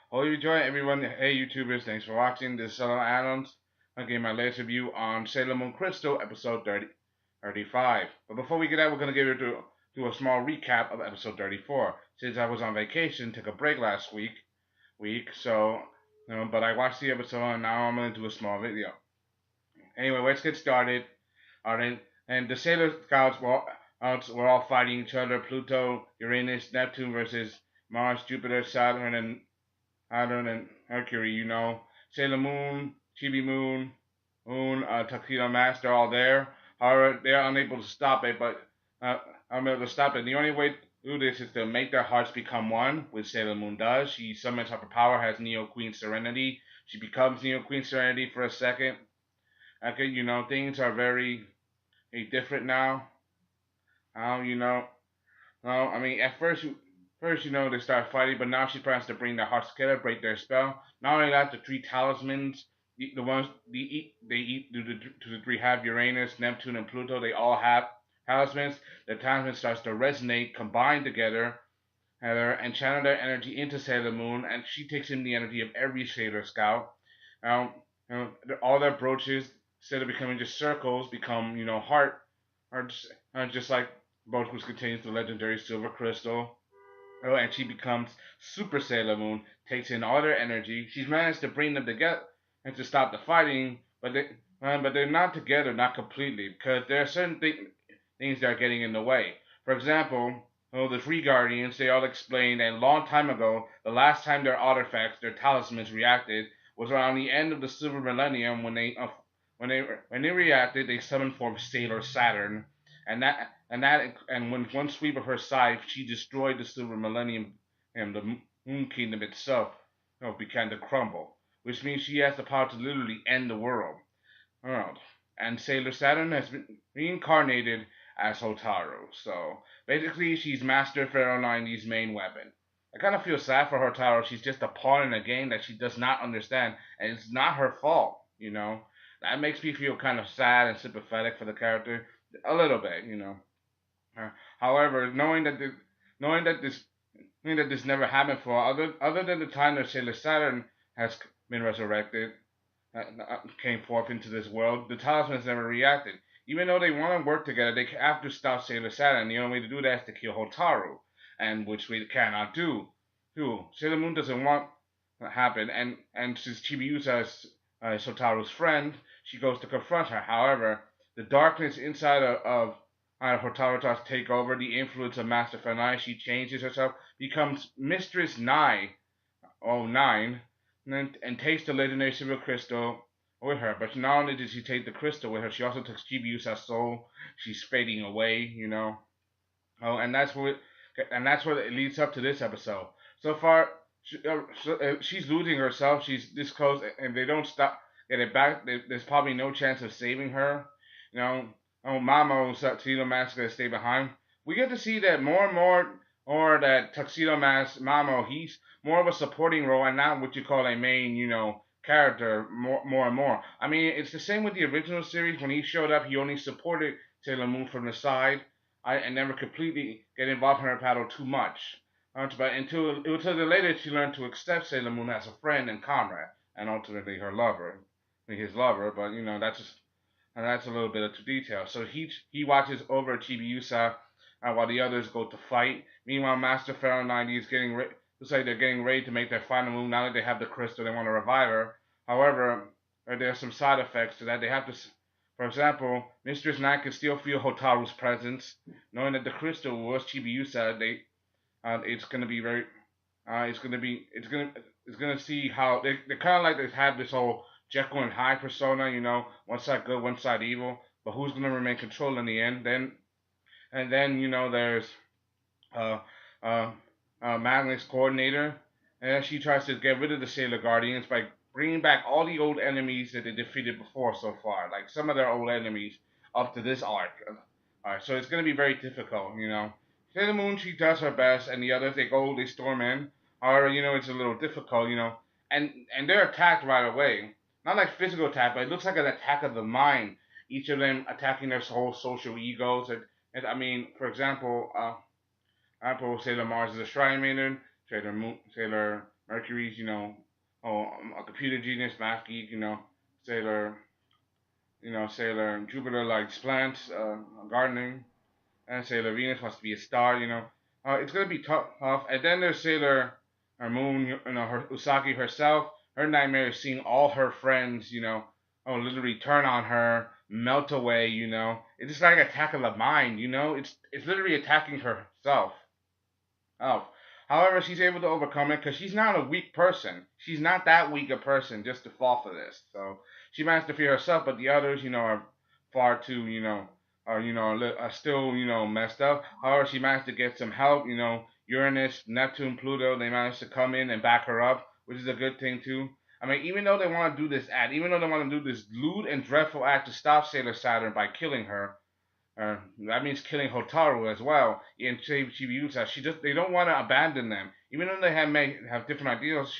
Hope you enjoy everyone. Hey YouTubers, thanks for watching. This is Sellavin Adams. I'm giving my latest review on Sailor Moon Crystal, episode 35. But before we get out, we're going to do a small recap of episode 34. Since I was on vacation, took a break last week, so, but I watched the episode and now I'm going to do a small video. Anyway, let's get started. Alright, and the Sailor Scouts were all fighting each other. Pluto, Uranus, Neptune versus Mars, Jupiter, Saturn and Mercury, Sailor Moon, Moon, Tuxedo Mask, they're all there. However, they're unable to stop it, unable to stop it. The only way to do this is to make their hearts become one, which Sailor Moon does. She summons up her power, has Neo Queen Serenity. She becomes Neo Queen Serenity for a second. Okay, things are very different now. I mean, at first, they start fighting, but now she plans to bring their hearts together, break their spell. Not only that, the three talismans, the ones to the three have Uranus, Neptune, and Pluto. They all have talismans. The talisman starts to resonate, combine together, and channel their energy into Sailor Moon, and she takes in the energy of every Sailor Scout. Um, all their brooches, instead of becoming just circles, become heart, just like both which contains the legendary silver crystal. Oh, and she becomes Super Sailor Moon, takes in all their energy. She's managed to bring them together and to stop the fighting, but they're not together, not completely, because there are certain things that are getting in the way. For example, the Three Guardians, they all explained a long time ago, the last time their artifacts, their talismans reacted, was around the end of the Silver Millennium when they reacted, they summoned forth Sailor Saturn, and when one sweep of her scythe, she destroyed the Silver Millennium, and the Moon Kingdom itself, began to crumble, which means she has the power to literally end the world. And Sailor Saturn has been reincarnated as Hotaru. So basically, she's Master Pharaoh 90's main weapon. I kind of feel sad for Hotaru. She's just a pawn in a game that she does not understand, and it's not her fault. That makes me feel kind of sad and sympathetic for the character a little bit. However, knowing that this never happened for other than the time that Sailor Saturn has been resurrected, came forth into this world, the talismans never reacted. Even though they want to work together, they have to stop Sailor Saturn. The only way to do that is to kill Hotaru, and which we cannot do. Sailor Moon doesn't want that happen, and since Chibi-Usa is Hotaru's friend, she goes to confront her. However, the darkness inside of Hotaru starts to take over. The influence of Master Fanai, she changes herself, becomes Mistress 909, and takes the legendary silver crystal with her. But not only did she take the crystal with her, she also took Chibi-Usa's soul. She's fading away. And that's what it leads up to this episode. So far, she's losing herself. She's this close, and they don't stop get it back. There's probably no chance of saving her. Mamo Tuxedo Mask is gonna stay behind. We get to see that more and more, or that Tuxedo Mask Mamo, he's more of a supporting role and not what you call a main, character more and more. I mean, it's the same with the original series. When he showed up, he only supported Sailor Moon from the side, and never completely get involved in her battle too much. But until the later, she learned to accept Sailor Moon as a friend and comrade, and ultimately her lover, his lover. But that's a little bit of detail. So he watches over Chibi-Usa while the others go to fight. Meanwhile, Master Pharaoh 90 is looks like they're getting ready to make their final move. Now that they have the crystal, they want to revive her. However, there are some side effects to that. They have to, for example, Mistress 9 can still feel Hotaru's presence, knowing that the crystal was Chibi-Usa. It's gonna be very, it's gonna see how they're kind of like they have this whole Jekyll and Hyde persona, one side good, one side evil, but who's gonna remain controlled in the end? Then there's Magnus Coordinator, and she tries to get rid of the Sailor Guardians by bringing back all the old enemies that they defeated before so far, like some of their old enemies up to this arc. Alright, so it's gonna be very difficult. Sailor Moon, she does her best, and the others, they storm in. However, it's a little difficult, and they're attacked right away. Not like physical attack, but it looks like an attack of the mind. Each of them attacking their whole social egos. And I mean, for example, Sailor Mars is a Shrine Maiden. Sailor Mercury's, a computer genius, math geek, Sailor, Sailor Jupiter likes plants, gardening, and Sailor Venus wants to be a star, it's gonna be tough. And then there's Sailor Moon, her Usagi herself. Her nightmare is seeing all her friends, literally turn on her, melt away, It's just like attack of the mind, It's literally attacking herself. Oh. However, she's able to overcome it because she's not a weak person. She's not that weak a person just to fall for this. So she managed to fear herself, but the others, are far too, are still, messed up. However, she managed to get some help. Uranus, Neptune, Pluto, they managed to come in and back her up, which is a good thing too. I mean, even though they want to do this act, even though they want to do this lewd and dreadful act to stop Sailor Saturn by killing her, that means killing Hotaru as well. And Chibi-Usa, they don't want to abandon them, even though they have different ideals.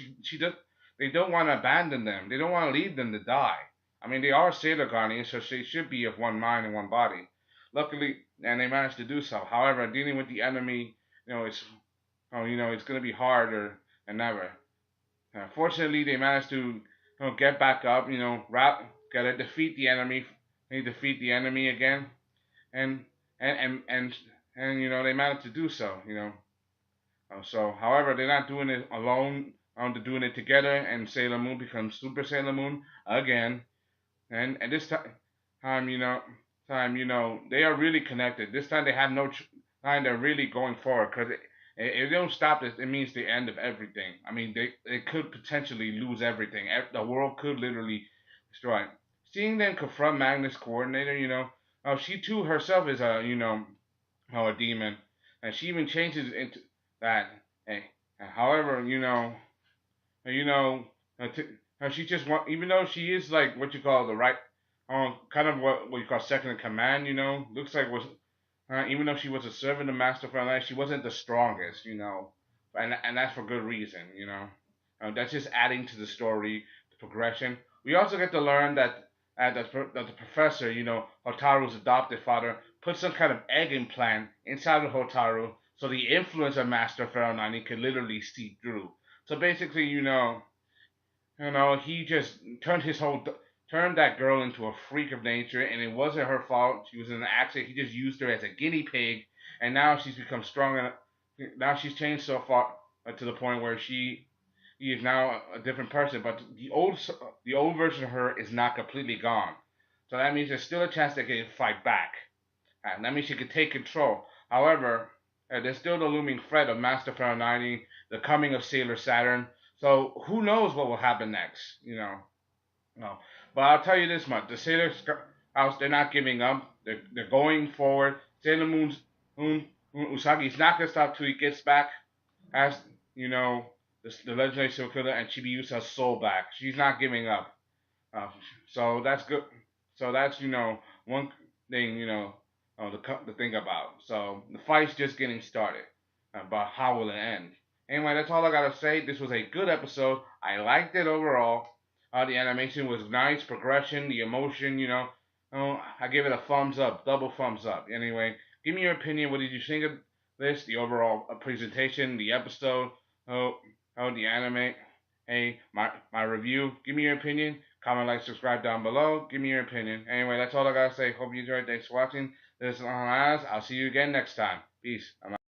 They don't want to abandon them. They don't want to leave them to die. I mean, they are Sailor Guardians, so they should be of one mind and one body. Luckily, and they managed to do so. However, dealing with the enemy, it's going to be harder than ever. Fortunately, they managed to, get back up. Gotta defeat the enemy. They defeat the enemy again and they managed to do so. So however, they're not doing it alone. They're doing it together, and Sailor Moon becomes Super Sailor Moon again. And at this time, they are really connected. This time they have no time. They're really going forward because if they don't stop this, it means the end of everything. I mean, they could potentially lose everything. The world could literally destroy. Seeing them confront Magnus Coordinator, she too herself is a a demon, and she even changes into that. Hey, however, she just want, even though she is like what you call the right, kind of what you call second in command. Looks like was even though she was a servant of Master Frontline, she wasn't the strongest. And that's for good reason. That's just adding to the story, the progression. We also get to learn that the professor, Hotaru's adopted father, put some kind of egg implant inside of Hotaru so the influence of Master Pharaoh 90 could literally seep through. So basically, he just turned that girl into a freak of nature, and it wasn't her fault. She was in an accident. He just used her as a guinea pig, and now she's become strong enough. Now she's changed so far to the point where he is now a different person, but the old version of her is not completely gone. So that means there's still a chance they can fight back. And that means she can take control. However, there's still the looming threat of Master Pharaoh 90, the coming of Sailor Saturn. So who knows what will happen next? No. But I'll tell you this much: the Sailor Scouts, they're not giving up. They're going forward. Sailor Moon Usagi's not gonna stop till he gets back. As the legendary serial killer and Chibi-Usa's soul back. She's not giving up. So that's good. So that's one thing to think about. So the fight's just getting started. But how will it end? Anyway, that's all I gotta say. This was a good episode. I liked it overall. The animation was nice, progression, the emotion. I give it a thumbs up, double thumbs up. Anyway, give me your opinion. What did you think of this? The overall presentation, the episode. The anime, my review. Give me your opinion. Comment, like, subscribe down below. Give me your opinion. Anyway, that's all I gotta say. Hope you enjoyed. Thanks for watching. This is I'll see you again next time. Peace. I'm out.